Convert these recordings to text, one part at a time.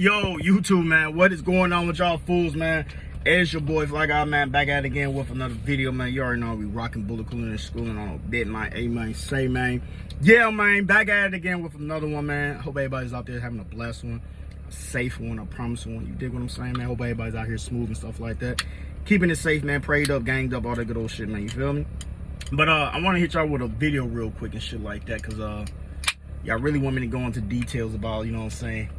Yo, YouTube, man, what is going on with y'all fools, man? It's your boy Fly Guy, man, back at it again with another video, man. You already know we rocking bullet cooling and schooling on a bit, man. A man, say, man. Yeah, man, back at it again with another one, man. Hope everybody's out there having a blessed one, a safe one, a promised one. You dig what I'm saying, man? Hope everybody's out here smooth and stuff like that. Keeping it safe, man. Prayed up, ganged up, all that good old shit, man. You feel me? But I want to hit y'all with a video real quick and shit like that, because y'all really want me to go into details about, you know what I'm saying,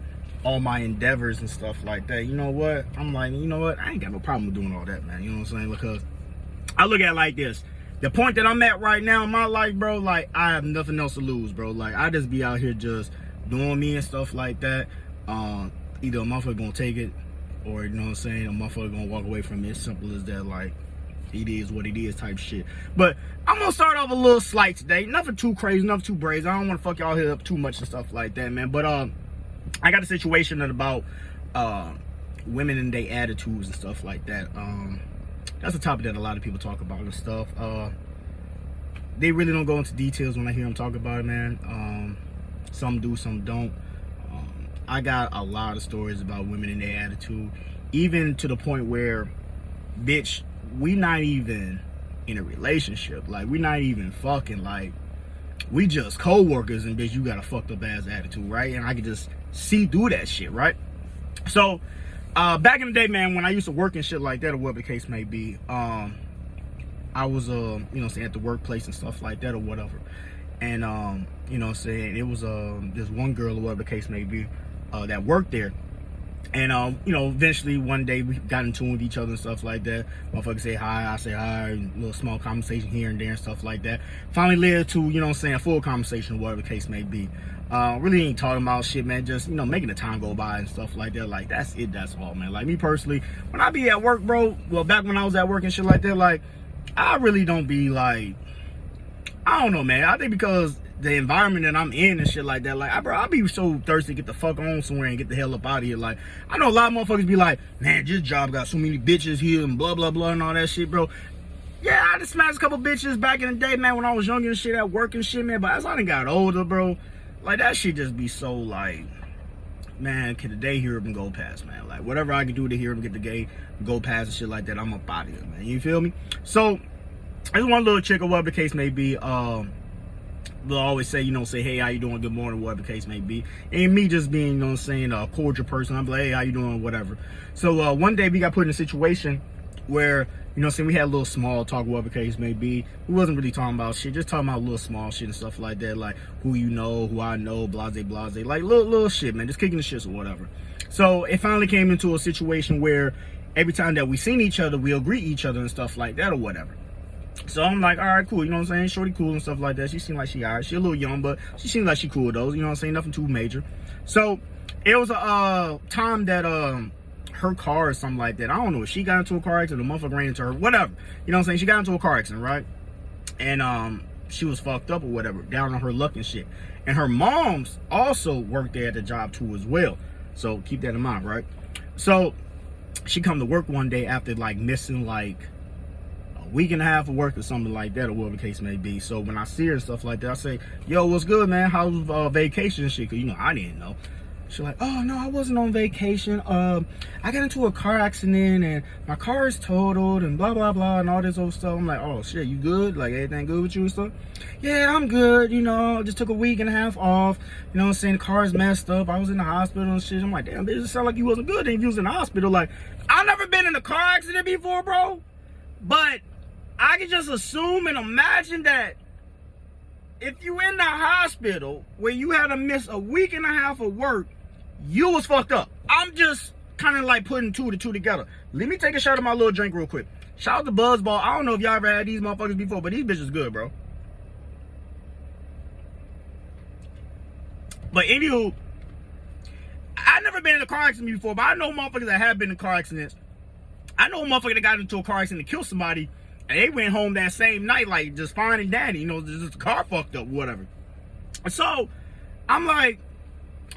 all my endeavors and stuff like that. You know what? I'm like, you know what? I ain't got no problem with doing all that, man. You know what I'm saying? Because I look at it like this. The point that I'm at right now in my life, bro, like, I have nothing else to lose, bro. Like, I just be out here just doing me and stuff like that. Either a motherfucker gonna take it, or, you know what I'm saying, a motherfucker gonna walk away from it. As simple as that. Like, it is what it is type shit. But I'm gonna start off a little slight today. Nothing too crazy, nothing too brazen. I don't want to fuck y'all head up too much and stuff like that, man. But I got a situation about women and their attitudes and stuff like that. That's a topic that a lot of people talk about and stuff. They really don't go into details when I hear them talk about it, man. Some do, some don't. I got a lot of stories about women and their attitude, even to the point where, bitch, we not even in a relationship. Like, we not even fucking, like, we just co-workers, and bitch, you got a fucked up ass attitude, right? And I can just see through that shit, right? So back in the day, man, when I used to work and shit like that, or whatever the case may be, I was you know, saying, at the workplace and stuff like that or whatever. And you know, saying, it was this one girl or whatever the case may be that worked there. And you know, eventually one day we got in tune with each other and stuff like that. Motherfucker say hi, I say hi, and a little small conversation here and there and stuff like that. Finally led to, you know what I'm saying, a full conversation, whatever the case may be. Really ain't talking about shit, man. Just, you know, making the time go by and stuff like that. Like, that's it, that's all, man. Like, me personally, when I be at work, bro, well, back when I was at work and shit like that, like, I really don't be like, I don't know, man. I think because the environment that I'm in and shit like that, like, bro, I be so thirsty to get the fuck on somewhere and get the hell up out of here. Like, I know a lot of motherfuckers be like, man, this job got so many bitches here and blah, blah, blah and all that shit, bro. Yeah, I just smashed a couple bitches back in the day, man, when I was younger and shit, at work and shit, man. But as I done got older, bro, like, that shit just be so, like, man, can the day hear up and go past, man? Like, whatever I can do to hear up and get the day go past and shit like that, I'm up out of here, man. You feel me? So, there's one little chick or whatever the case may be, they'll always say, you know, say, hey, how you doing, good morning, whatever the case may be. And me just being, you know what I'm saying, a cordial person, I'm like, hey, how you doing, whatever. So one day we got put in a situation where, you know what I'm saying, we had a little small talk, whatever the case may be. We wasn't really talking about shit, just talking about little small shit and stuff like that, like who you know, who I know, blase, blase, like little shit, man, just kicking the shits or whatever. So it finally came into a situation where every time that we seen each other, we'll greet each other and stuff like that or whatever. So I'm like, all right, cool, you know what I'm saying? Shorty cool and stuff like that. She seemed like she all right. She a little young, but she seemed like she cool though. You know what I'm saying? Nothing too major. So it was a time that her car or something like that, I don't know if she got into a car accident, the motherfucker ran into her, whatever. You know what I'm saying? She got into a car accident, right? And she was fucked up or whatever, down on her luck and shit. And her mom's also worked there at the job too as well. So keep that in mind, right? So she come to work one day after like missing like week and a half of work or something like that or whatever the case may be. So when I see her and stuff like that, I say, yo, what's good, man? How's vacation and shit? Because, you know, I didn't know. She's like, oh, no, I wasn't on vacation. I got into a car accident and my car is totaled and blah, blah, blah and all this old stuff. I'm like, oh, shit, you good? Like, everything good with you and stuff? Yeah, I'm good. You know, just took a week and a half off. You know what I'm saying? The car's messed up. I was in the hospital and shit. I'm like, damn, it just sound like you wasn't good and you was in the hospital. Like, I've never been in a car accident before, bro. But I can just assume and imagine that if you in the hospital where you had to miss a week and a half of work, you was fucked up. I'm just kind of like putting two together. Let me take a shot of my little drink real quick. Shout out to Buzzball. I don't know if y'all ever had these motherfuckers before, but these bitches good, bro. But anywho, I never been in a car accident before, but I know motherfuckers that have been in car accidents. I know a motherfucker that got into a car accident and killed somebody, and they went home that same night, like, just fine and dandy, you know, just the car fucked up, whatever. So, I'm like,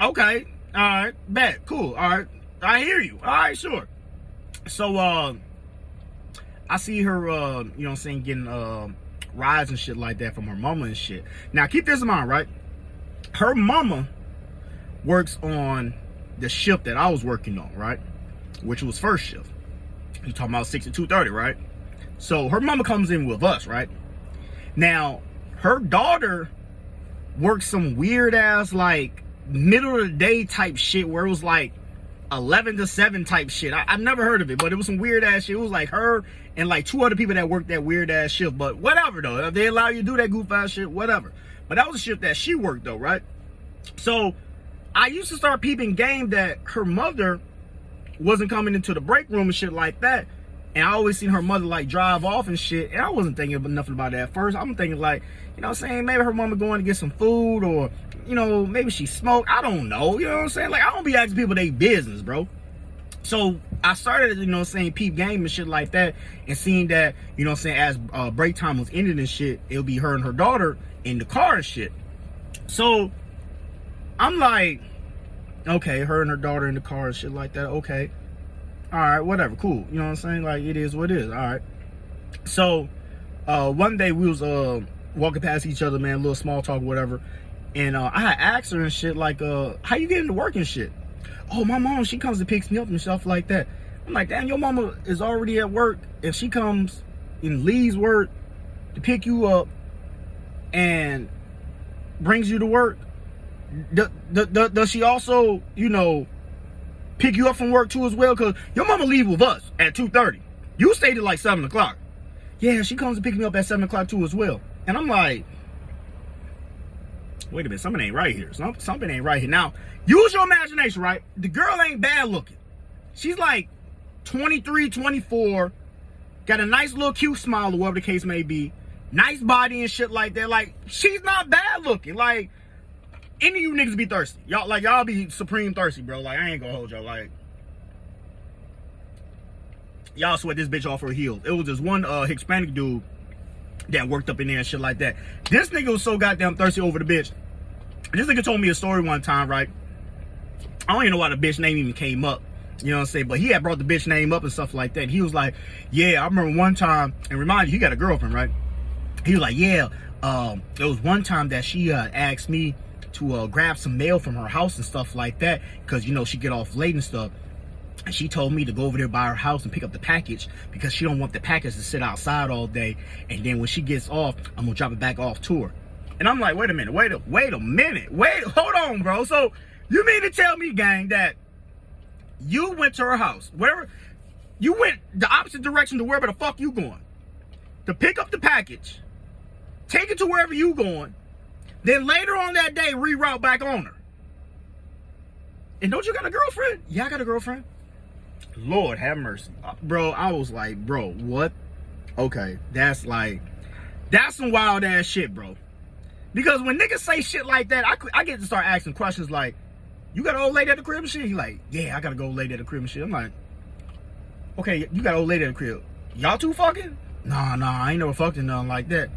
okay, all right, bet, cool, all right, I hear you, all right, sure. So, I see her, you know what I'm saying, getting rides and shit like that from her mama and shit. Now, keep this in mind, right? Her mama works on the shift that I was working on, right? Which was first shift. You talking about 6 to 2:30, right? So her mama comes in with us, right? Now, her daughter works some weird ass like middle of the day type shit where it was like 11 to 7 type shit. I never heard of it, but it was some weird ass shit. It was like her and like 2 other people that worked that weird ass shift. But whatever though, if they allow you to do that goof ass shit, whatever. But that was a shift that she worked though, right? So I used to start peeping game that her mother wasn't coming into the break room and shit like that. And I always seen her mother like drive off and shit. And I wasn't thinking nothing about that at first. I'm thinking like, you know what I'm saying? Maybe her mama going to get some food, or, you know, maybe she smoked. I don't know. You know what I'm saying? Like, I don't be asking people their business, bro. So I started, you know what I'm saying, peep game and shit like that. And seeing that, you know what I'm saying, as break time was ending and shit, it'll be her and her daughter in the car and shit. So I'm like, okay, her and her daughter in the car and shit like that. Okay. All right, whatever, cool. You know what I'm saying? Like, it is what it is. All right. So, one day we was walking past each other, man, a little small talk, whatever. And I had asked her and shit, like, how you getting to work and shit? Oh, my mom, she comes and picks me up and stuff like that. I'm like, damn, your mama is already at work, and she comes and leaves work to pick you up and brings you to work. Does she also, you know, pick you up from work too as well? Because your mama leave with us at 2:30. You stayed at like 7 o'clock. Yeah, she comes to pick me up at 7 o'clock too as well. And I'm like, wait a minute, something ain't right here. Something ain't right here. Now, use your imagination, right? The girl ain't bad looking. She's like 23, 24, got a nice little cute smile or whatever the case may be. Nice body and shit like that. Like, she's not bad looking. Like, any of you niggas be thirsty. Y'all be supreme thirsty, bro. Like, I ain't gonna hold y'all. Like, y'all sweat this bitch off her heels. It was this one Hispanic dude that worked up in there and shit like that. This nigga was so goddamn thirsty over the bitch. This nigga told me a story one time, right? I don't even know why the bitch name even came up. You know what I'm saying? But he had brought the bitch name up and stuff like that. He was like, yeah, I remember one time, and remind you, he got a girlfriend, right? He was like, yeah, there was one time that she asked me to grab some mail from her house and stuff like that, because, you know, she get off late and stuff. And she told me to go over there by her house and pick up the package, because she don't want the package to sit outside all day. And then when she gets off, I'm gonna drop it back off to her. And I'm like, wait a minute, wait a minute, hold on, bro. So you mean to tell me, gang, that you went to her house, wherever you went, the opposite direction to wherever the fuck you going, to pick up the package, take it to wherever you going, then later on that day reroute back on her? And don't you got a girlfriend? Yeah, I got a girlfriend. Lord have mercy, bro. I was like, bro, what? Okay, that's some wild ass shit, bro. Because when niggas say shit like that, I get to start asking questions like, you got an old lady at the crib and shit? He like, yeah, I got a old lady at the crib and shit. I'm like, okay, you got an old lady at the crib. Y'all two fucking? Nah, I ain't never fucked in nothing like that.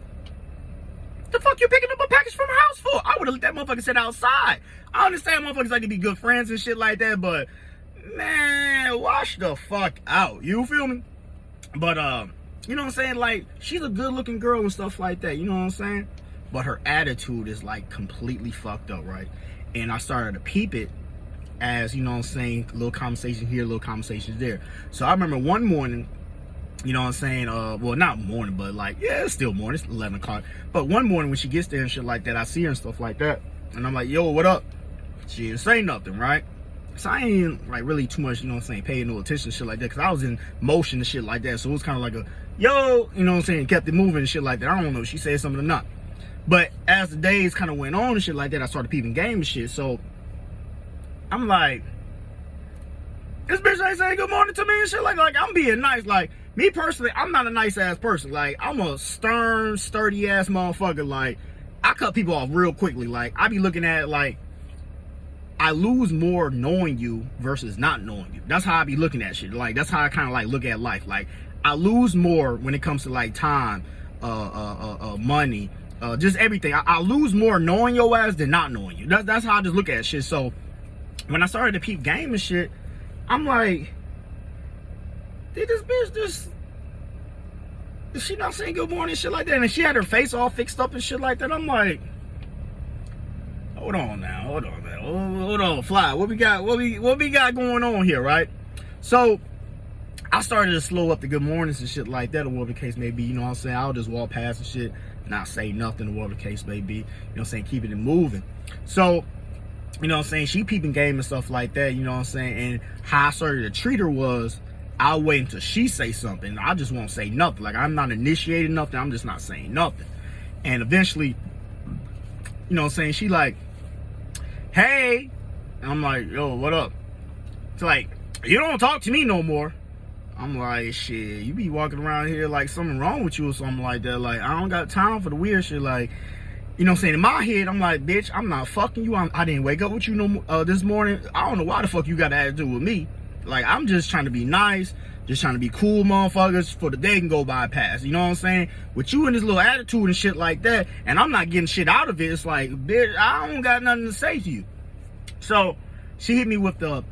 The fuck you picking up a package from her house for? I would have let that motherfucker sit outside. I understand motherfuckers like to be good friends and shit like that, but man, wash the fuck out. You feel me? But you know what I'm saying? Like, she's a good looking girl and stuff like that, you know what I'm saying? But her attitude is like completely fucked up, right? And I started to peep it as, you know what I'm saying, a little conversation here, a little conversation there. So I remember one morning, you know what I'm saying, well, not morning, but like, yeah, it's still morning, it's 11 o'clock. But one morning when she gets there and shit like that, I see her and stuff like that. And I'm like, yo, what up? She didn't say nothing, right? So I ain't like really too much, you know what I'm saying, paying no attention to shit like that, because I was in motion and shit like that. So it was kind of like a, yo, you know what I'm saying, kept it moving and shit like that. I don't know if she said something or not. But as the days kind of went on and shit like that, I started peeping game and shit. So I'm like, this bitch ain't saying good morning to me and shit like I'm being nice. Like, me personally, I'm not a nice ass person. Like, I'm a stern, sturdy ass motherfucker. Like, I cut people off real quickly. Like, I be looking at it like, I lose more knowing you versus not knowing you. That's how I be looking at shit. Like, that's how I kind of like look at life. Like, I lose more when it comes to like time, money, just everything. I lose more knowing your ass than not knowing you. That's how I just look at shit. So when I started to peep game and shit, I'm like, did this bitch just, is she not saying good morning and shit like that? And she had her face all fixed up and shit like that. I'm like, hold on now, hold on, Fly. What we got going on here, right? So I started to slow up the good mornings and shit like that, or whatever the case may be. You know what I'm saying? I'll just walk past and shit, not say nothing, or whatever the case may be. You know what I'm saying? Keeping it moving. So, you know what I'm saying? She peeping game and stuff like that, you know what I'm saying? And how I started to treat her was, I'll wait until she say something. I just won't say nothing. Like, I'm not initiating nothing. I'm just not saying nothing. And eventually, you know what I'm saying? She like, hey. And I'm like, yo, what up? It's like, you don't talk to me no more. I'm like, shit, you be walking around here like something wrong with you or something like that. Like, I don't got time for the weird shit. Like, you know what I'm saying? In my head, I'm like, bitch, I'm not fucking you. I didn't wake up with you this morning. I don't know why the fuck you got an attitude with me. Like, I'm just trying to be nice, just trying to be cool, motherfuckers, for the day can go by past. You know what I'm saying? With you and this little attitude and shit like that, and I'm not getting shit out of it, it's like, bitch, I don't got nothing to say to you. So, she hit me with the,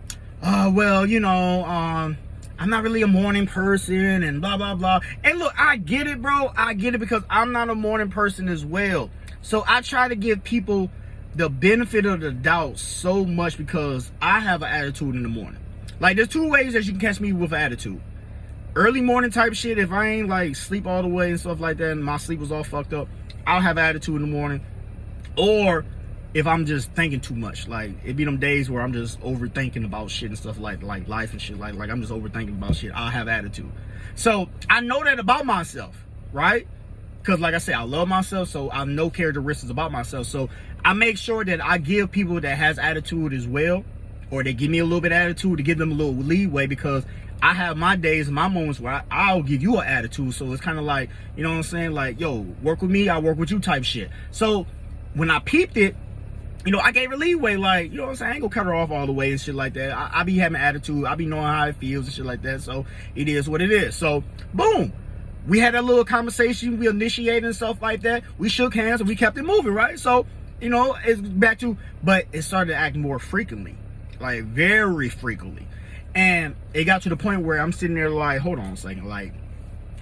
well, you know, I'm not really a morning person and blah, blah, blah. And look, I get it, bro. I get it because I'm not a morning person as well. So I try to give people the benefit of the doubt so much because I have an attitude in the morning. Like, there's two ways that you can catch me with an attitude. Early morning type shit, if I ain't like sleep all the way and stuff like that and my sleep was all fucked up, I'll have an attitude in the morning. Or if I'm just thinking too much, like it be them days where I'm just overthinking about shit and stuff like life and shit, like I'm just overthinking about shit, I'll have attitude. So I know that about myself, right? Because like I said, I love myself, so I know characteristics about myself. So I make sure that I give people that has attitude as well, or they give me a little bit of attitude to give them a little leeway, because I have my days and my moments where I'll give you an attitude. So it's kind of like, you know what I'm saying? Like, yo, work with me, I work with you type shit. So when I peeped it, you know, I gave her leeway, like, you know what I'm saying? I ain't gonna cut her off all the way and shit like that. I be having attitude. I be knowing how it feels and shit like that. So it is what it is. So, boom. We had that little conversation. We initiated and stuff like that. We shook hands and we kept it moving, right? So, you know, it's back to, but it started to act more frequently. Like, very frequently. And it got to the point where I'm sitting there like, hold on a second. Like,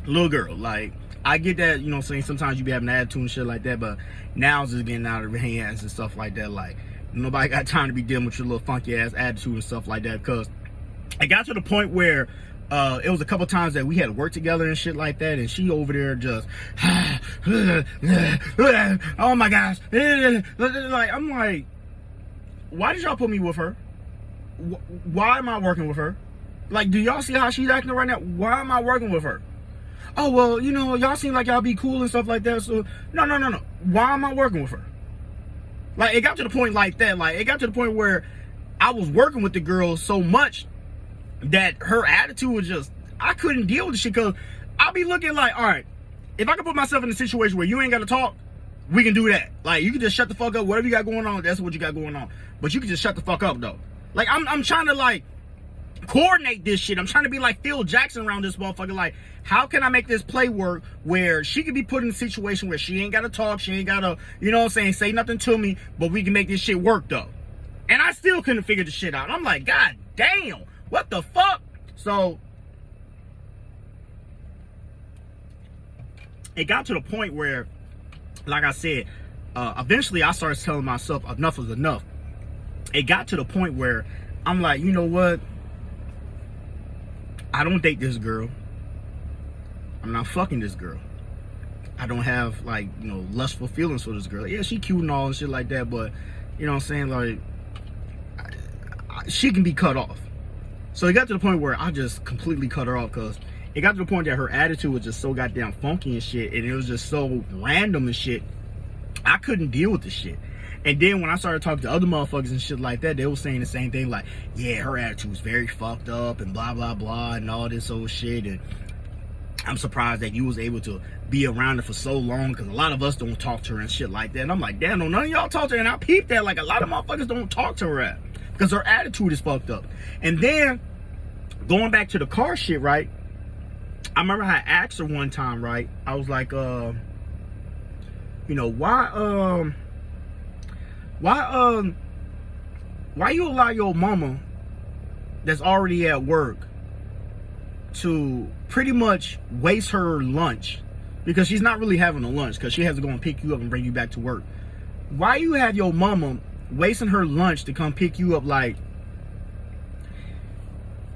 little girl, like, I get that, you know what I'm saying, sometimes you be having attitude and shit like that, but now it's just getting out of your hands and stuff like that. Like, nobody got time to be dealing with your little funky ass attitude and stuff like that, because it got to the point where it was a couple times that we had to work together and shit like that, and she over there just oh my gosh, like, I'm like, why did y'all put me with her? Why am I working with her? Like, do y'all see how she's acting right now? Why am I working with her? Oh, well, you know, y'all seem like y'all be cool and stuff like that. So, no. Why am I working with her? Like, it got to the point like that. Like, it got to the point where I was working with the girl so much that her attitude was just, I couldn't deal with the shit, because I'll be looking like, all right, if I can put myself in a situation where you ain't got to talk, we can do that. Like, you can just shut the fuck up. Whatever you got going on, that's what you got going on. But you can just shut the fuck up, though. Like, I'm trying to, like, coordinate this shit. I'm trying to be like Phil Jackson around this motherfucker. Like, how can I make this play work where she can be put in a situation where she ain't gotta talk, she ain't gotta, you know what I'm saying, say nothing to me, but we can make this shit work though. And I still couldn't figure the shit out. I'm like, God damn, what the fuck? So it got to the point where, like I said, eventually I started telling myself enough was enough. It got to the point where I'm like, you know what? I don't date this girl. I'm not fucking this girl. I don't have, like, you know, lustful feelings for this girl. Yeah, she cute and all and shit like that, but, you know what I'm saying, like, she can be cut off. So it got to the point where I just completely cut her off, because it got to the point that her attitude was just so goddamn funky and shit, and it was just so random and shit. I couldn't deal with the shit. And then when I started talking to other motherfuckers and shit like that, they were saying the same thing, like, yeah, her attitude was very fucked up and blah, blah, blah, and all this old shit. And I'm surprised that you was able to be around her for so long, because a lot of us don't talk to her and shit like that. And I'm like, damn, no, none of y'all talk to her. And I peeped that, like, a lot of motherfuckers don't talk to her because her attitude is fucked up. And then, going back to the car shit, right? I remember I asked her one time, right? I was like, you know, why you allow your mama that's already at work to pretty much waste her lunch, because she's not really having a lunch, because she has to go and pick you up and bring you back to work. Why you have your mama wasting her lunch to come pick you up. Like,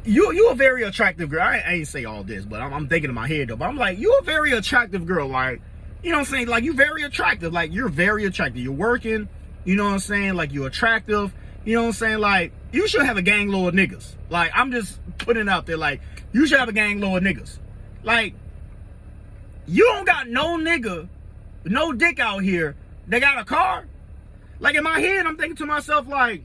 you a very attractive girl. I ain't say all this, but I'm thinking in my head though. But I'm like, you a very attractive girl. Like, you know what I'm saying? Like, you very attractive. Like, you're very attractive. You're working. You know what I'm saying? Like, you're attractive. You know what I'm saying? Like, you should have a gang load of niggas. Like, I'm just putting it out there. Like, you should have a gang load of niggas. Like, you don't got no nigga, no dick out here that got a car. Like, in my head, I'm thinking to myself, like,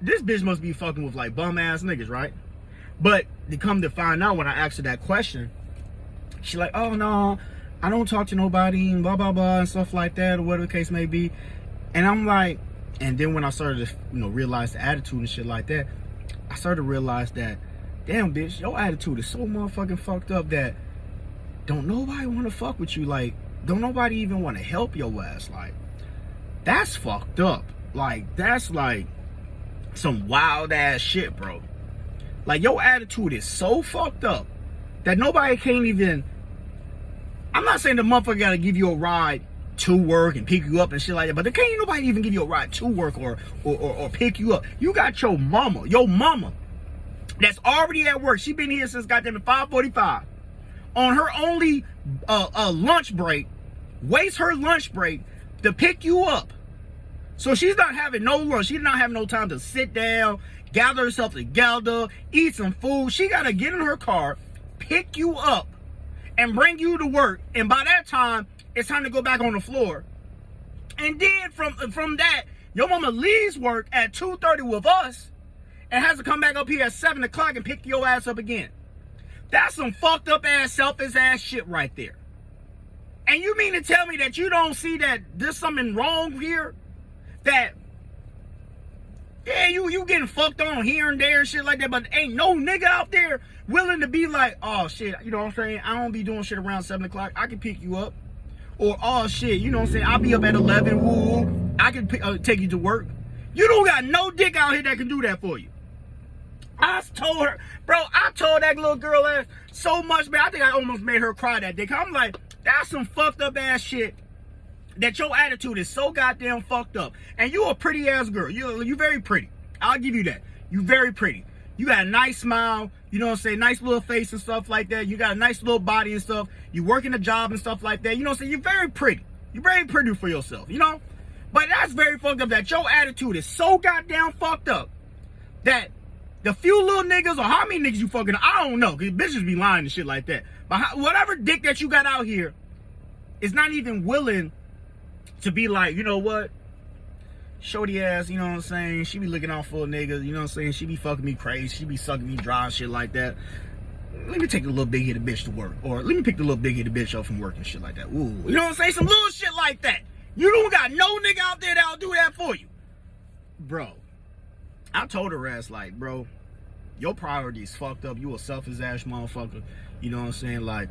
this bitch must be fucking with, like, bum-ass niggas, right? But to come to find out, when I asked her that question, she's like, oh, no, I don't talk to nobody, and blah, blah, blah, and stuff like that, or whatever the case may be. And I'm like, and then when I started to, realize the attitude and shit like that, I started to realize that, damn, bitch, your attitude is so motherfucking fucked up that don't nobody want to fuck with you. Like, don't nobody even want to help your ass. Like, that's fucked up. Like, that's like some wild ass shit, bro. Like, your attitude is so fucked up that nobody can't even, I'm not saying the motherfucker gotta give you a ride to work and pick you up and shit like that, but there can't nobody even give you a ride to work or pick you up. You got your mama that's already at work. She been here since goddamn 5:45 on her only lunch break, waste her lunch break to pick you up. So she's not having no lunch. She's not having no time to sit down, gather herself together, eat some food. She gotta get in her car, pick you up, and bring you to work. And by that time, it's time to go back on the floor. And then from that, your mama leaves work at 2:30 with us and has to come back up here at 7 o'clock and pick your ass up again. That's some fucked up ass, selfish ass shit right there. And you mean to tell me that you don't see that there's something wrong here? That, yeah, you getting fucked on here and there and shit like that, but ain't no nigga out there willing to be like, oh shit, you know what I'm saying? I don't be doing shit around 7 o'clock. I can pick you up. Or, oh shit, you know what I'm saying? I'll be up at 11, woo, I can take you to work. You don't got no dick out here that can do that for you. I told her, bro, I told that little girl ass so much, man. I think I almost made her cry that day. Cause I'm like, that's some fucked up ass shit. That your attitude is so goddamn fucked up. And you a pretty ass girl. You very pretty. I'll give you that. You very pretty. You got a nice smile, you know what I'm saying? Nice little face and stuff like that. You got a nice little body and stuff. You working a job and stuff like that. You know what I'm saying? You're very pretty. You're very pretty for yourself, you know? But that's very fucked up that your attitude is so goddamn fucked up that the few little niggas, or how many niggas you fucking, I don't know, because bitches be lying and shit like that. But whatever dick that you got out here is not even willing to be like, you know what? Shorty ass, you know what I'm saying? She be looking out for niggas, you know what I'm saying? She be fucking me crazy. She be sucking me dry and shit like that. Let me take the little big-headed bitch to work. Or let me pick the little big-headed bitch up from work and shit like that. Ooh, you know what I'm saying? Some little shit like that. You don't got no nigga out there that'll do that for you. Bro, I told her ass, like, bro, your priorities fucked up. You a selfish ass motherfucker. You know what I'm saying? Like,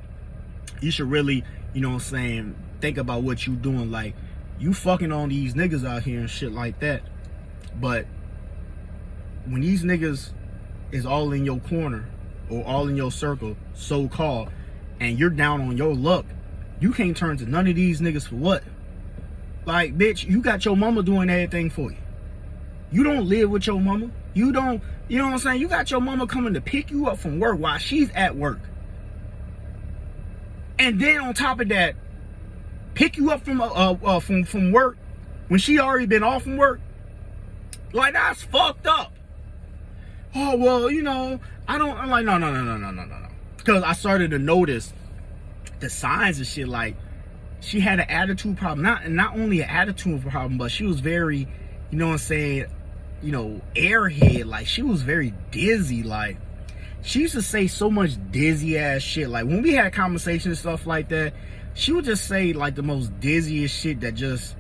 you should really, you know what I'm saying, think about what you doing. Like, you fucking on these niggas out here and shit like that. But when these niggas is all in your corner or all in your circle, so-called, and you're down on your luck, you can't turn to none of these niggas for what? Like, bitch, you got your mama doing everything for you. You don't live with your mama. You don't, you know what I'm saying? You got your mama coming to pick you up from work while she's at work. And then on top of that, pick you up from work when she already been off from work. Like, that's fucked up. Oh, well, you know, I'm like, no. Because I started to notice the signs and shit. Like, she had an attitude problem. Not only an attitude problem, but she was very, you know what I'm saying, you know, airhead. Like, she was very dizzy. Like, she used to say so much dizzy ass shit. Like, when we had conversations and stuff like that, she would just say like the most dizziest shit that just,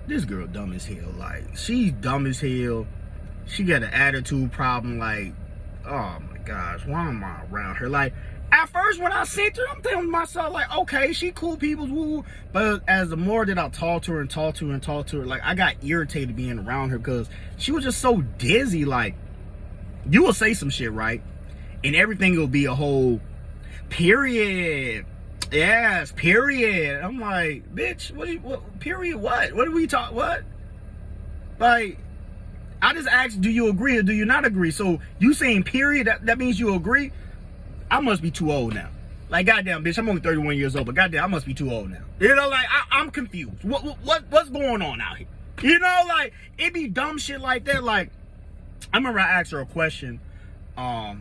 this girl dumb as hell. Like, she's dumb as hell. She got an attitude problem. Like, oh my gosh, why am I around her? Like, at first when I seen her, I'm thinking to myself, like, okay, she cool people, woo. But as the more that I talked to her, like, I got irritated being around her because she was just so dizzy. Like, you will say some shit, right? And everything will be a whole period. Yes, period. I'm like, bitch, what period what? What do we talk, what? Like, I just asked, do you agree or do you not agree? So you saying period, that means you agree? I must be too old now. Like, goddamn, bitch, I'm only 31 years old, but goddamn, I must be too old now. You know, like, I'm confused. What's going on out here? You know, like, it be dumb shit like that. Like, I remember I asked her a question. I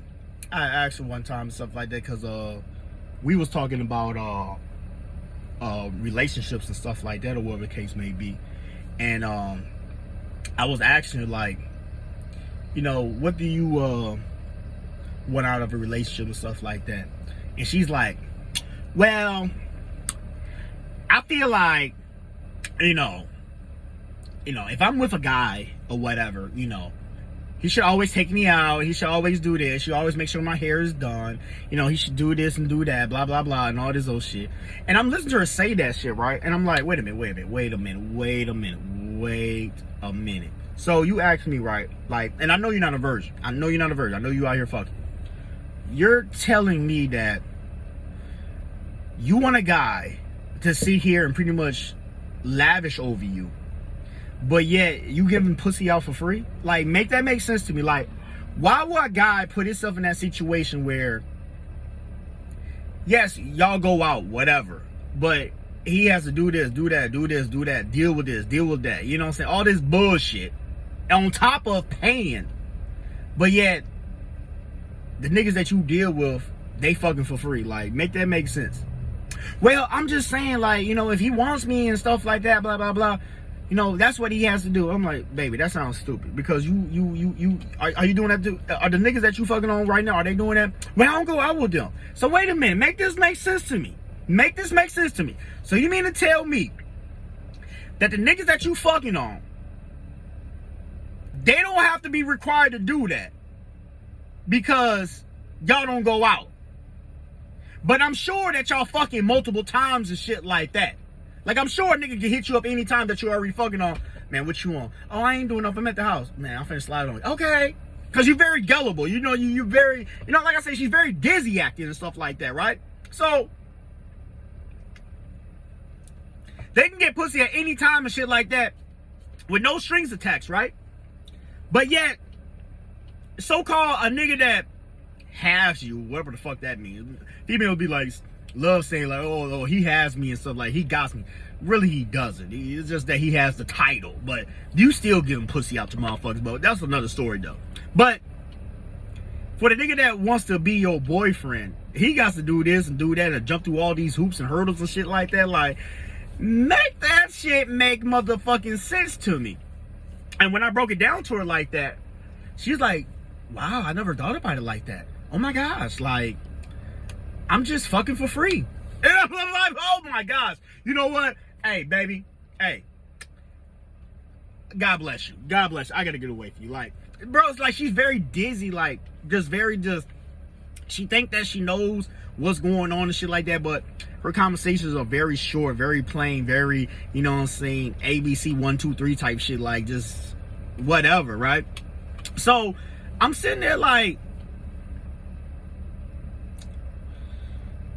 asked her one time and stuff like that because we was talking about relationships and stuff like that, or whatever the case may be. And I was asking her, like, you know, what do you want out of a relationship and stuff like that? And she's like, well, I feel like, you know, if I'm with a guy or whatever, you know, he should always take me out. He should always do this. He should always make sure my hair is done. You know, he should do this and do that, blah, blah, blah, and all this old shit. And I'm listening to her say that shit, right? And I'm like, wait a minute. So you asked me, right? Like, and I know you're not a virgin. I know you out here fucking. You're telling me that you want a guy to sit here and pretty much lavish over you, but yet you give him pussy out for free? Like, make that make sense to me. Like, why would a guy put himself in that situation where, yes, y'all go out, whatever, but he has to do this, do that, deal with this, deal with that, you know what I'm saying? All this bullshit on top of paying, but yet the niggas that you deal with, they fucking for free. Like, make that make sense. Well, I'm just saying, like, you know, if he wants me and stuff like that, blah, blah, blah, you know, that's what he has to do. I'm like, baby, that sounds stupid. Because are you doing that too? Are the niggas that you fucking on right now, are they doing that? Well, I don't go out with them. So wait a minute, make this make sense to me. Make this make sense to me. So you mean to tell me that the niggas that you fucking on, they don't have to be required to do that because y'all don't go out? But I'm sure that y'all fucking multiple times and shit like that. Like, I'm sure a nigga can hit you up anytime that you already fucking on. Man, what you on? Oh, I ain't doing nothing. I'm at the house. Man, I'm finna slide on you. Okay. Because you're very gullible. You know, you're very, you know, like I said, she's very dizzy acting and stuff like that, right? So, they can get pussy at any time and shit like that with no strings attached, right? But yet, so-called a nigga that has you, whatever the fuck that means. Female would be like, love saying like, oh, he has me and stuff, like, he got me. Really, he doesn't. It's just that he has the title. But you still giving pussy out to motherfuckers. But that's another story, though. But for the nigga that wants to be your boyfriend, he got to do this and do that and jump through all these hoops and hurdles and shit like that. Like, make that shit make motherfucking sense to me. And when I broke it down to her like that, she's like, wow, I never thought about it like that. Oh my gosh, like, I'm just fucking for free. And I'm like, oh my gosh. You know what? Hey, baby. Hey. God bless you. God bless you. I gotta get away from you. Like, bro, it's like she's very dizzy, like, she think that she knows what's going on and shit like that, but her conversations are very short, very plain, very, you know what I'm saying, ABC 1, 2, 3 type shit, like, just whatever, right? So, I'm sitting there like,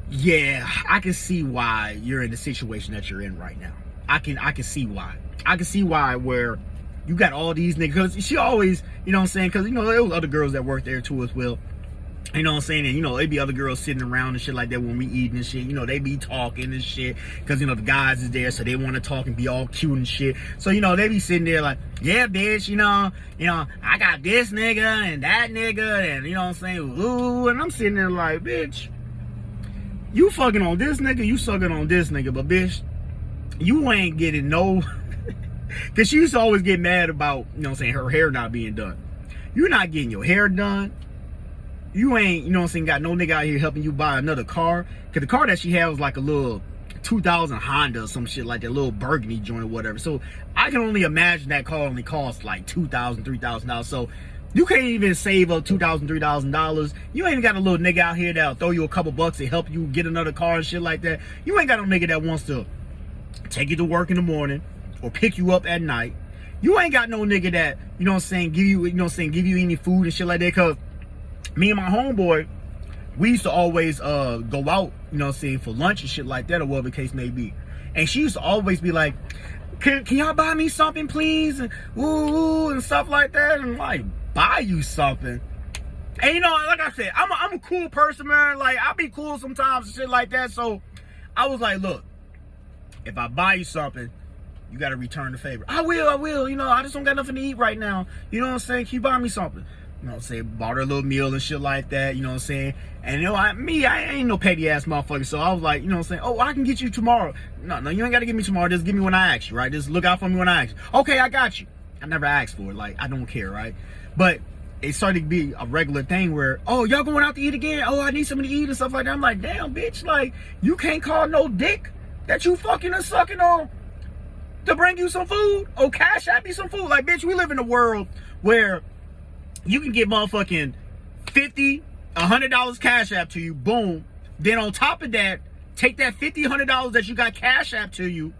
yeah, I can see why you're in the situation that you're in right now. I can see why. I can see why, where you got all these niggas. Cause she always, you know what I'm saying? Because, you know, there was other girls that worked there too as well. You know what I'm saying? And, you know, there'd be other girls sitting around and shit like that when we eating and shit. You know, they be talking and shit. Because, you know, the guys is there, so they want to talk and be all cute and shit. So, you know, they be sitting there like, yeah, bitch, you know, I got this nigga and that nigga. And, you know what I'm saying? Ooh, and I'm sitting there like, bitch, you fucking on this nigga, you sucking on this nigga. But, bitch, you ain't getting no... Because she used to always get mad about, you know what I'm saying, her hair not being done. You're not getting your hair done. You ain't, you know what I'm saying, got no nigga out here helping you buy another car. Because the car that she had was like a little 2000 Honda or some shit like that, little burgundy joint or whatever. So I can only imagine that car only cost like $2,000, $3,000. So you can't even save up $2,000, $3,000. You ain't got a little nigga out here that'll throw you a couple bucks to help you get another car and shit like that. You ain't got no nigga that wants to take you to work in the morning or pick you up at night. You ain't got no nigga that, you know what I'm saying, give you any food and shit like that. Cause me and my homeboy, we used to always go out you know what I'm saying, for lunch and shit like that, or whatever the case may be. And she used to always be like, can y'all buy me something, please? And ooh, and stuff like that. And like, buy you something. And you know, like I said, I'm a cool person, man. Like, I be cool sometimes and shit like that. So I was like, look, if I buy you something, you got to return the favor. I will. You know, I just don't got nothing to eat right now. You know what I'm saying? Can you buy me something? You know what I'm saying? Bought her a little meal and shit like that. You know what I'm saying? And you know, I ain't no petty ass motherfucker. So I was like, you know what I'm saying? Oh, I can get you tomorrow. No, you ain't got to give me tomorrow. Just give me when I ask you, right? Just look out for me when I ask you. Okay, I got you. I never asked for it. Like, I don't care, right? But it started to be a regular thing where, oh, y'all going out to eat again? Oh, I need something to eat and stuff like that. I'm like, damn, bitch. Like, you can't call no dick that you fucking and sucking on to bring you some food or cash out me some food. Like, bitch, we live in a world where you can get motherfucking $50, $100 cash app to you, boom. Then on top of that, take that $50, $100 that you got cash app to you,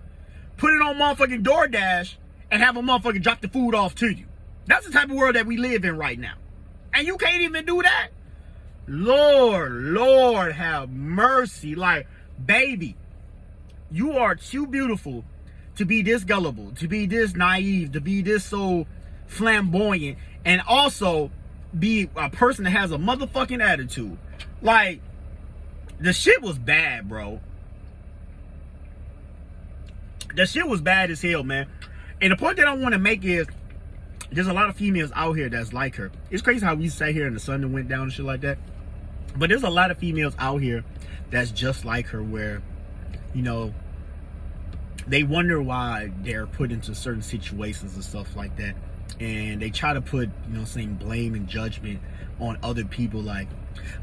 put it on motherfucking DoorDash, and have a motherfucker drop the food off to you. That's the type of world that we live in right now. And you can't even do that? Lord have mercy. Like, baby, you are too beautiful to be this gullible, to be this naive, to be this so flamboyant, and also be a person that has a motherfucking attitude. Like, the shit was bad, bro. The shit was bad as hell, man. And the point that I want to make is, there's a lot of females out here that's like her. It's crazy how we sat here and the sun went down and shit like that. But there's a lot of females out here that's just like her, where, you know, they wonder why they're put into certain situations and stuff like that. And they try to put, you know, saying blame and judgment on other people, like,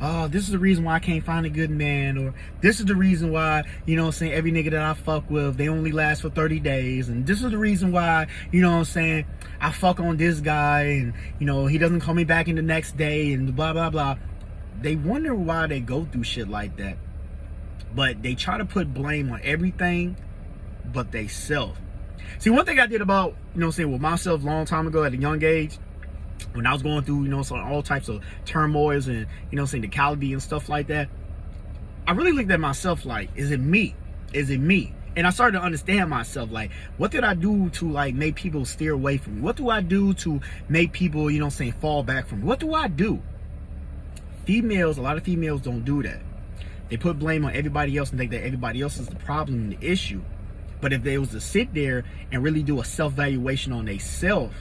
oh, this is the reason why I can't find a good man, or this is the reason why, you know what I'm saying, every nigga that I fuck with, they only last for 30 days, and this is the reason why, you know what I'm saying, I fuck on this guy, and, you know, he doesn't call me back in the next day, and blah, blah, blah. They wonder why they go through shit like that. But they try to put blame on everything but they self. See, one thing I did about, you know what I'm saying, with myself a long time ago at a young age, when I was going through, you know, so all types of turmoils and, you know, saying decality and stuff like that, I really looked at myself like, is it me? Is it me? And I started to understand myself, like, what did I do to, like, make people steer away from me? What do I do to make people, you know, saying, fall back from me? What do I do? Females, a lot of females don't do that. They put blame on everybody else and think that everybody else is the problem and the issue. But if they was to sit there and really do a self-evaluation on themselves,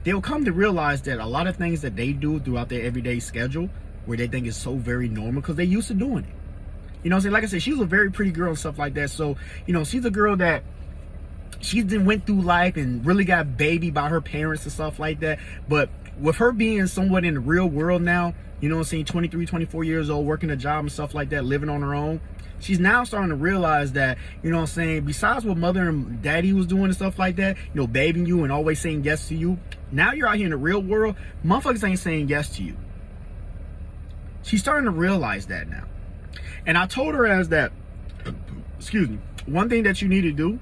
they'll come to realize that a lot of things that they do throughout their everyday schedule, where they think is so very normal, because they're used to doing it. You know what I'm saying? Like I said, she's a very pretty girl and stuff like that. So, you know, she's a girl that she's been went through life and really got babied by her parents and stuff like that. But with her being somewhat in the real world now, you know what I'm saying, 23, 24 years old, working a job and stuff like that, living on her own, she's now starting to realize that, you know what I'm saying, besides what mother and daddy was doing and stuff like that, you know, babying you and always saying yes to you, now you're out here in the real world, motherfuckers ain't saying yes to you. She's starting to realize that now. And I told her as that, excuse me, one thing that you need to do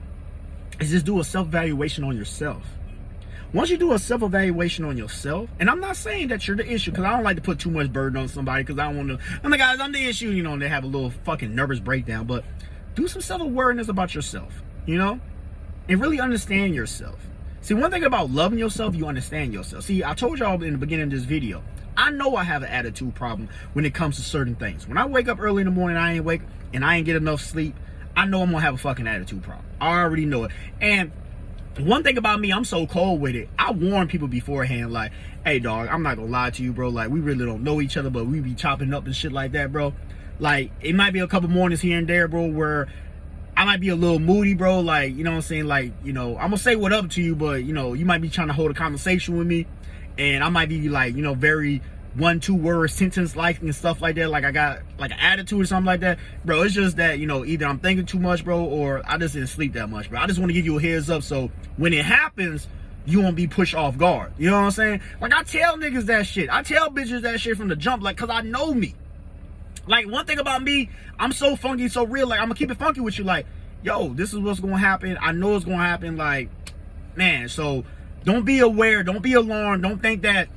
is just do a self-evaluation on yourself. Once you do a self-evaluation on yourself, and I'm not saying that you're the issue, because I don't like to put too much burden on somebody, because I don't want to, I'm like, guys, I'm the issue, you know, and they have a little fucking nervous breakdown. But do some self-awareness about yourself, you know, and really understand yourself. See, one thing about loving yourself, you understand yourself. See, I told y'all in the beginning of this video, I know I have an attitude problem when it comes to certain things. When I wake up early in the morning, I ain't get enough sleep, I know I'm gonna have a fucking attitude problem. I already know it. And one thing about me, I'm so cold with it. I warn people beforehand, like, hey, dog, I'm not gonna lie to you, bro. Like, we really don't know each other, but we be chopping up and shit like that, bro. Like, it might be a couple mornings here and there, bro, where I might be a little moody, bro. Like, you know what I'm saying? Like, you know, I'm gonna say what up to you, but, you know, you might be trying to hold a conversation with me, and I might be, like, you know, very 1-2 word sentence like and stuff like that, like I got like an attitude or something like that, bro. It's just that, you know, either I'm thinking too much, bro, or I just didn't sleep that much, bro. I just want to give you a heads up, so when it happens, you won't be pushed off guard. You know what I'm saying? Like, I tell niggas that shit. I tell bitches that shit from the jump, like, cause I know me. Like, one thing about me, I'm so funky, so real. Like, I'm gonna keep it funky with you. Like, yo, this is what's gonna happen. I know it's gonna happen. Like, man, so don't be aware, don't be alarmed, don't think that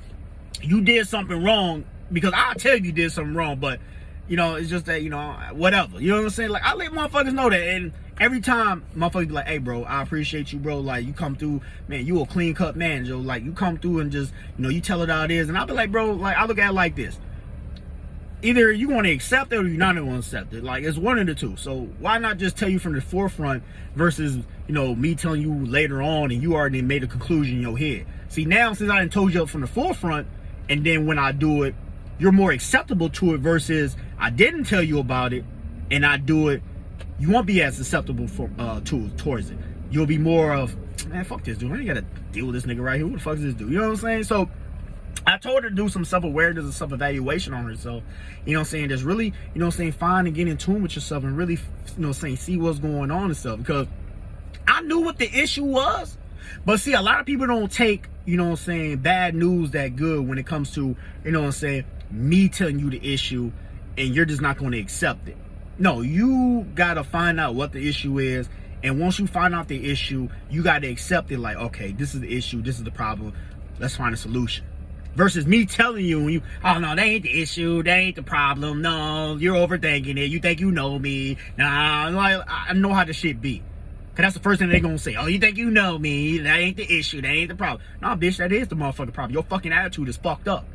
you did something wrong, because I'll tell you did something wrong, but You know, it's just that, you know, whatever. You know what I'm saying? Like, I let motherfuckers know that. And every time motherfuckers be like, hey, bro, I appreciate you, bro. Like, you come through, man, you a clean cut man, Joe. Like, you come through and just, you know, you tell it how it is. And I'll be like, bro, like, I look at it like this. Either you want to accept it or you're not going to accept it. Like, it's one of the two. So why not just tell you from the forefront versus, you know, me telling you later on and you already made a conclusion in your head. See, now, since I done told you up from the forefront, and then when I do it, you're more acceptable to it versus I didn't tell you about it and I do it, you won't be as acceptable for towards it. You'll be more of, man, fuck this dude. I ain't gotta deal with this nigga right here. Who the fuck is this dude? You know what I'm saying? So I told her to do some self-awareness and self-evaluation on herself. You know what I'm saying? Just really, you know what I'm saying, find and get in tune with yourself and really, you know what I'm saying, see what's going on and stuff. Because I knew what the issue was. But see, a lot of people don't take, you know what I'm saying, bad news that good when it comes to, you know what I'm saying, me telling you the issue and you're just not going to accept it. No, you got to find out what the issue is. And once you find out the issue, you got to accept it like, okay, this is the issue. This is the problem. Let's find a solution. Versus me telling you, and you, oh, no, that ain't the issue. That ain't the problem. No, you're overthinking it. You think you know me. Nah, like, I know how the shit be. Cause that's the first thing they're gonna say. Oh, you think you know me? That ain't the issue. That ain't the problem. Nah, bitch, that is the motherfucking problem. Your fucking attitude is fucked up.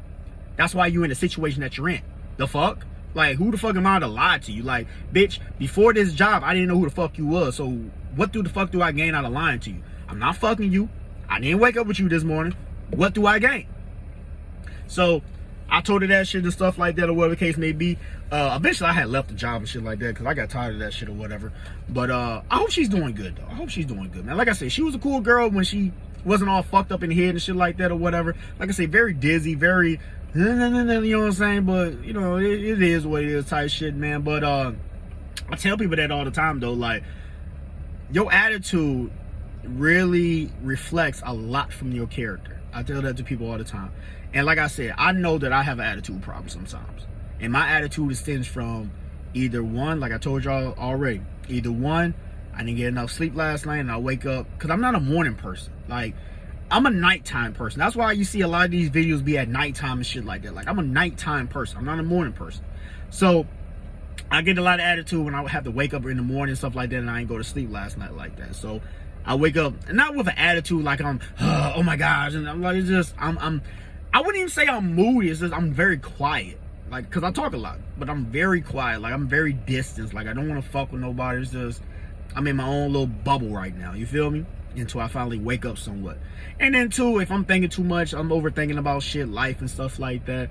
That's why you're in the situation that you're in. The fuck? Like, who the fuck am I to lie to you? Like, bitch, before this job, I didn't know who the fuck you was. So what the fuck do I gain out of lying to you? I'm not fucking you. I didn't wake up with you this morning. What do I gain? So I told her that shit and stuff like that, or whatever the case may be. Eventually I had left the job and shit like that because I got tired of that shit or whatever. But I hope she's doing good though. I hope she's doing good, man. Like I said, she was a cool girl when she wasn't all fucked up in the head and shit like that or whatever. Like I say, very dizzy, very, you know what I'm saying? But, you know, it is what it is type shit, man. But I tell people that all the time though, like, your attitude really reflects a lot from your character. I tell that to people all the time. And like I said, I know that I have an attitude problem sometimes. And my attitude stems from either one, like I told y'all already, either one, I didn't get enough sleep last night and I wake up, because I'm not a morning person. Like, I'm a nighttime person. That's why you see a lot of these videos be at nighttime and shit like that. Like, I'm a nighttime person. I'm not a morning person. So I get a lot of attitude when I have to wake up in the morning and stuff like that, and I ain't go to sleep last night like that. So I wake up, and not with an attitude like I'm, oh my gosh, and I'm like, it's just, I wouldn't even say I'm moody. It's just I'm very quiet. Like, because I talk a lot, but I'm very quiet. Like, I'm very distant. Like, I don't want to fuck with nobody. It's just, I'm in my own little bubble right now. You feel me? Until I finally wake up somewhat. And then, too, if I'm thinking too much, I'm overthinking about shit, life, and stuff like that,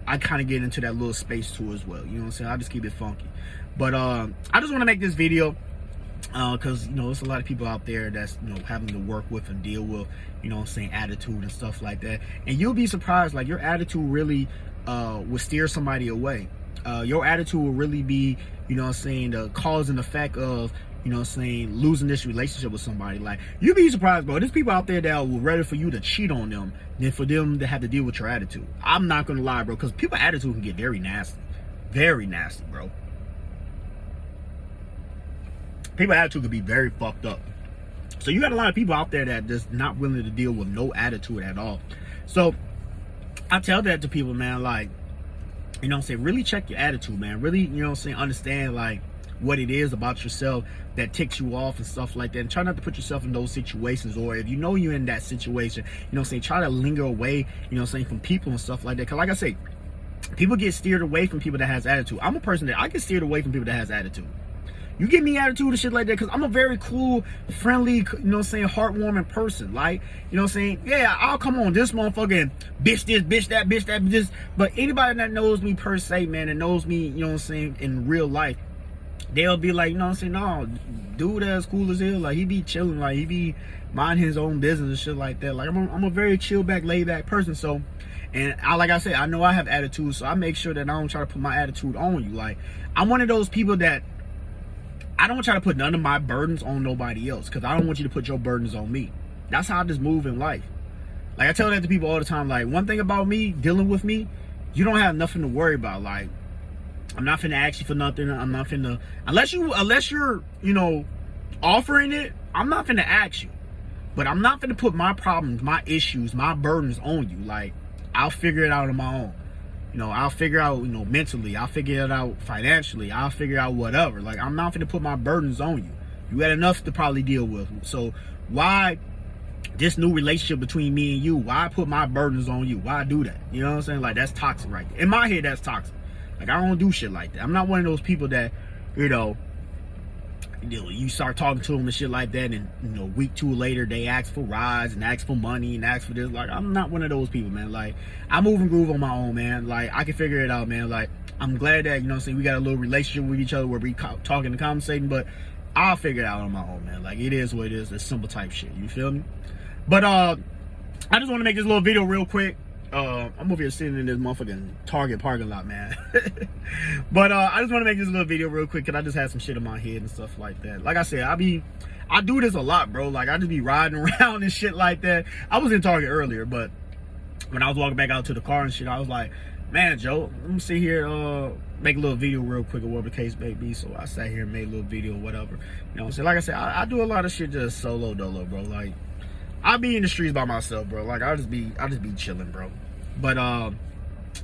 I kind of get into that little space, too, as well. You know what I'm saying? I just keep it funky. But I just want to make this video because, you know, there's a lot of people out there that's, you know, having to work with and deal with, you know what I'm saying, attitude and stuff like that. And you'll be surprised, like, your attitude really will steer somebody away. Your attitude will really be, you know what I'm saying, the cause and effect of, you know what I'm saying, losing this relationship with somebody. Like, you'd be surprised, bro. There's people out there that will rather for you to cheat on them than for them to have to deal with your attitude. I'm not gonna lie, bro, because people's attitude can get very nasty. Very nasty, bro. People's attitude could be very fucked up. So you got a lot of people out there that just not willing to deal with no attitude at all. So I tell that to people, man, like, you know what I'm saying, really check your attitude, man. Really, you know what I'm saying, understand, like, what it is about yourself that ticks you off and stuff like that. And try not to put yourself in those situations. Or if you know you're in that situation, you know what I'm saying, try to linger away, you know what I'm saying, from people and stuff like that. Because like I say, people get steered away from people that has attitude. I'm a person that I get steered away from people that has attitude. You give me attitude and shit like that, because I'm a very cool, friendly, you know what I'm saying, heartwarming person. Like, you know what I'm saying, yeah, I'll come on this motherfucker and bitch this, bitch that, bitch that, this. But anybody that knows me per se, man, and knows me, you know what I'm saying, in real life, they'll be like, you know what I'm saying, no, dude that's cool as hell. Like, he be chilling, like, he be minding his own business and shit like that. Like, I'm a very chill back, laid back person. So, and like I said, I know I have attitude, so I make sure that I don't try to put my attitude on you. Like, I'm one of those people that I don't try to put none of my burdens on nobody else, because I don't want you to put your burdens on me. That's how I just move in life. Like, I tell that to people all the time. Like, one thing about me, dealing with me, you don't have nothing to worry about. Like, I'm not finna ask you for nothing. I'm not finna, unless you're, you know, offering it, I'm not finna ask you. But I'm not finna put my problems, my issues, my burdens on you. Like, I'll figure it out on my own. You know, I'll figure out, you know, mentally. I'll figure it out financially. I'll figure out whatever. Like, I'm not going to put my burdens on you. You got enough to probably deal with. So why this new relationship between me and you? Why put my burdens on you? Why do that? You know what I'm saying? Like, that's toxic right there. In my head, that's toxic. Like, I don't do shit like that. I'm not one of those people that, you know, you start talking to them and shit like that, and you know, week 2 later they ask for rides and ask for money and ask for this. Like, I'm not one of those people, man. Like, I move and groove on my own, man. Like, I can figure it out, man. Like, I'm glad that, you know what I'm saying, we got a little relationship with each other where we talking and conversating, but I'll figure it out on my own, man. Like, it is what it is. It's simple type shit. You feel me? But I just want to make this little video real quick. I'm over here sitting in this motherfucking Target parking lot, man. But I just want to make this little video real quick, because I just had some shit in my head and stuff like that. Like I said, I do this a lot, bro. Like, I just be riding around and shit like that. I was in Target earlier, but when I was walking back out to the car and shit, I was like, man, Joe, let me sit here, make a little video real quick, or whatever the case may be. So I sat here and made a little video, whatever. You know what I'm saying? Like I said, I do a lot of shit just solo dolo, bro. Like, I be in the streets by myself, bro. Like, I just be chilling, bro. But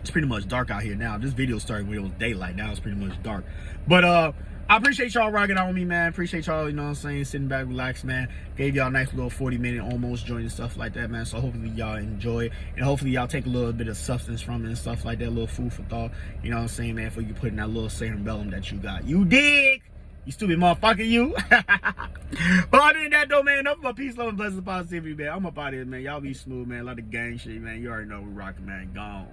it's pretty much dark out here now. This video started when it was daylight. Now it's pretty much dark. But I appreciate y'all rocking out with me, man. Appreciate y'all, you know what I'm saying, sitting back, relax, man. Gave y'all a nice little 40-minute almost joint and stuff like that, man. So hopefully y'all enjoy it, and hopefully y'all take a little bit of substance from it and stuff like that, a little food for thought. You know what I'm saying, man, for you putting that little cerebellum that you got. You dig? You stupid motherfucker, you. But other than that, though, man, nothing but peace, love, and blessings, positivity, man. I'm up out of here, man. Y'all be smooth, man. A lot of gang shit, man. You already know we rocking, man. Gone.